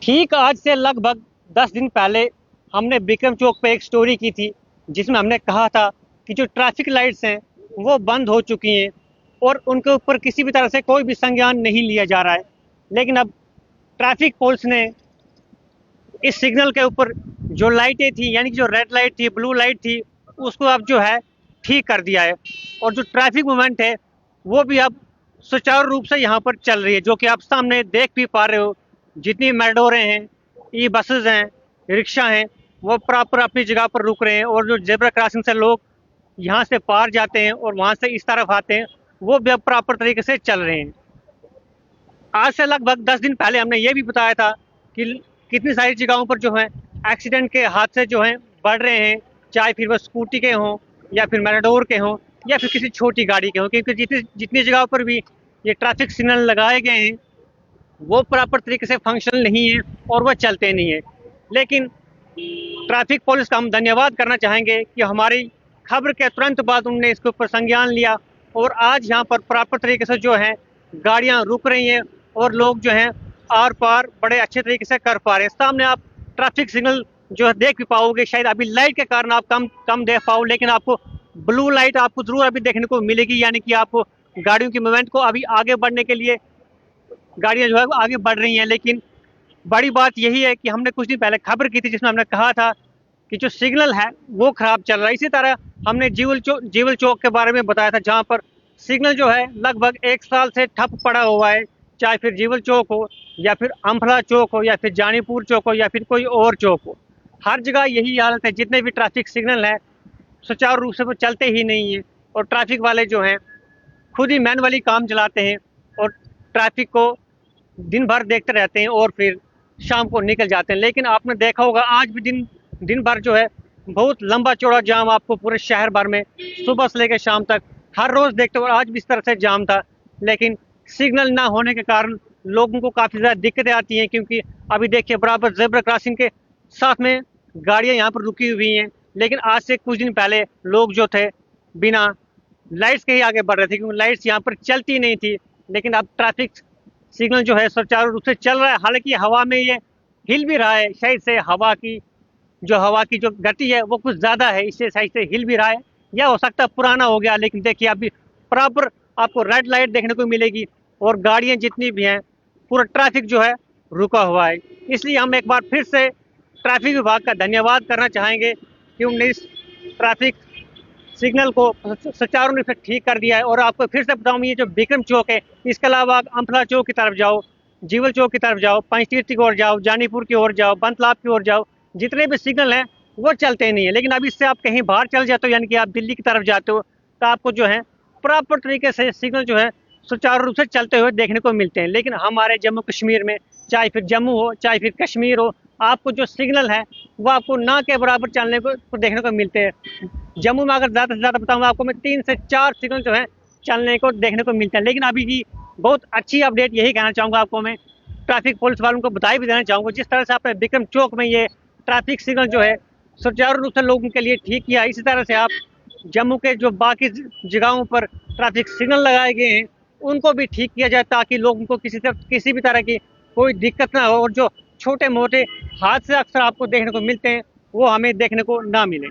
ठीक आज से लगभग 10 दिन पहले हमने विक्रम चौक पे एक स्टोरी की थी, जिसमें हमने कहा था कि जो ट्रैफिक लाइट्स हैं वो बंद हो चुकी हैं और उनके ऊपर किसी भी तरह से कोई भी संज्ञान नहीं लिया जा रहा है। लेकिन अब ट्रैफिक पुलिस ने इस सिग्नल के ऊपर जो लाइटें थी, यानी कि जो रेड लाइट थी, ब्लू लाइट थी, उसको अब जो है ठीक कर दिया है और जो ट्रैफिक मूवमेंट है वो भी अब सुचारू रूप से यहाँ पर चल रही है, जो कि आप सामने देख भी पा रहे हो। जितनी मेट्रोरें हैं, ई बसेज हैं, रिक्शा हैं, वो प्रॉपर अपनी जगह पर रुक रहे हैं और जो जेब्रा क्रॉसिंग से लोग यहाँ से पार जाते हैं और वहाँ से इस तरफ आते हैं, वो भी अब प्रॉपर तरीके से चल रहे हैं। आज से लगभग 10 दिन पहले हमने ये भी बताया था कि कितनी सारी जगहों पर जो है एक्सीडेंट के हादसे जो हैं बढ़ रहे हैं, चाहे फिर वो स्कूटी के हों या फिर मैटाडोर के हों या फिर किसी छोटी गाड़ी के हों, क्योंकि जितनी जितनी जगहों पर भी ये ट्रैफिक सिग्नल लगाए गए हैं वो प्रॉपर तरीके से फंक्शनल नहीं है और वो चलते नहीं है। लेकिन ट्रैफिक पुलिस का हम धन्यवाद करना चाहेंगे कि हमारी खबर के तुरंत बाद उन्होंने इसके ऊपर संज्ञान लिया और आज यहाँ पर प्रॉपर तरीके से जो है गाड़ियाँ रुक रही हैं और लोग जो हैं आर पार बड़े अच्छे तरीके से कर पा रहे हैं। सामने आप ट्रैफिक सिग्नल जो है देख भी पाओगे, शायद अभी लाइट के कारण आप कम कम देख पाओ, लेकिन आपको ब्लू लाइट आपको जरूर अभी देखने को मिलेगी, यानी कि आपको गाड़ियों की मूवमेंट को अभी आगे बढ़ने के लिए गाड़ियां जो है वो आगे बढ़ रही हैं। लेकिन बड़ी बात यही है कि हमने कुछ दिन पहले खबर की थी जिसमें हमने कहा था कि जो सिग्नल है वो खराब चल रहा है। इसी तरह हमने जीवल चौक के बारे में बताया था, जहां पर सिग्नल जो है लगभग 1 साल से ठप पड़ा हुआ है, चाहे फिर जीवल चौक हो या फिर अम्फला चौक हो या फिर जानीपुर चौक हो या फिर कोई और चौक हो। हर जगह यही हालत है, जितने भी ट्रैफिक सिग्नल है सुचारू रूप से वो चलते ही नहीं है और ट्रैफिक वाले जो हैं खुद ही मैनुअली काम चलाते हैं और ट्रैफिक को दिन भर देखते रहते हैं और फिर शाम को निकल जाते हैं। लेकिन आपने देखा होगा आज भी दिन भर जो है बहुत लंबा चौड़ा जाम आपको पूरे शहर भर में सुबह से लेकर शाम तक हर रोज देखते हो। आज भी इस तरह से जाम था, लेकिन सिग्नल ना होने के कारण लोगों को काफ़ी ज़्यादा दिक्कतें आती हैं, क्योंकि अभी देखिए बराबर जेब्रा क्रॉसिंग के साथ में गाड़ियाँ यहाँ पर रुकी हुई हैं। लेकिन आज से कुछ दिन पहले लोग जो थे बिना लाइट्स के ही आगे बढ़ रहे थे, क्योंकि लाइट्स यहाँ पर चलती नहीं थी। लेकिन अब ट्रैफिक सिग्नल जो है सुचारू रूप से चल रहा है, हालांकि हवा में ये हिल भी रहा है, शायद से हवा की जो गति है वो कुछ ज़्यादा है, इससे शायद से हिल भी रहा है, या हो सकता है पुराना हो गया। लेकिन देखिए अभी बराबर आपको रेड लाइट देखने को मिलेगी और गाड़ियाँ जितनी भी हैं पूरा ट्रैफिक जो है रुका हुआ है। इसलिए हम एक बार फिर से ट्रैफिक विभाग का धन्यवाद करना चाहेंगे कि उन्होंने इस ट्रैफिक सिग्नल को सुचारू रूप से ठीक कर दिया है। और आपको फिर से बताऊँ, ये जो विक्रम चौक है, इसके अलावा आप अम्फला चौक की तरफ जाओ, जीवल चौक की तरफ जाओ, पंचतीर्थ की ओर जाओ, जानीपुर की ओर जाओ, बंतलाब की ओर जाओ, जितने भी सिग्नल हैं वो चलते नहीं है। लेकिन अब इससे आप कहीं बाहर चल जाते हो, यानी कि आप दिल्ली की तरफ जाते हो, तो आपको जो है प्रॉपर तरीके से सिग्नल जो है सुचारू रूप से चलते हुए देखने को मिलते हैं। लेकिन हमारे जम्मू कश्मीर में, चाहे फिर जम्मू हो चाहे फिर कश्मीर हो, आपको जो सिग्नल है वो आपको ना के बराबर चलने को देखने को मिलते हैं। जम्मू में अगर ज़्यादा से ज़्यादा बताऊँ आपको, मैं 3 से 4 सिग्नल जो है चलने को देखने को मिलते हैं। लेकिन अभी की बहुत अच्छी अपडेट यही कहना चाहूँगा आपको, मैं ट्रैफिक पुलिस वालों को बधाई भी देना चाहूँगा, जिस तरह से आपने विक्रम चौक में ये ट्रैफिक सिग्नल जो है सुचारू रूप से लोगों के लिए ठीक किया, इसी तरह से आप जम्मू के जो बाकी जगहों पर ट्रैफिक सिग्नल लगाए गए हैं उनको भी ठीक किया जाए, ताकि लोगों को किसी भी तरह की कोई दिक्कत ना हो और जो छोटे मोटे हादसे अक्सर आपको देखने को मिलते हैं वो हमें देखने को ना मिले।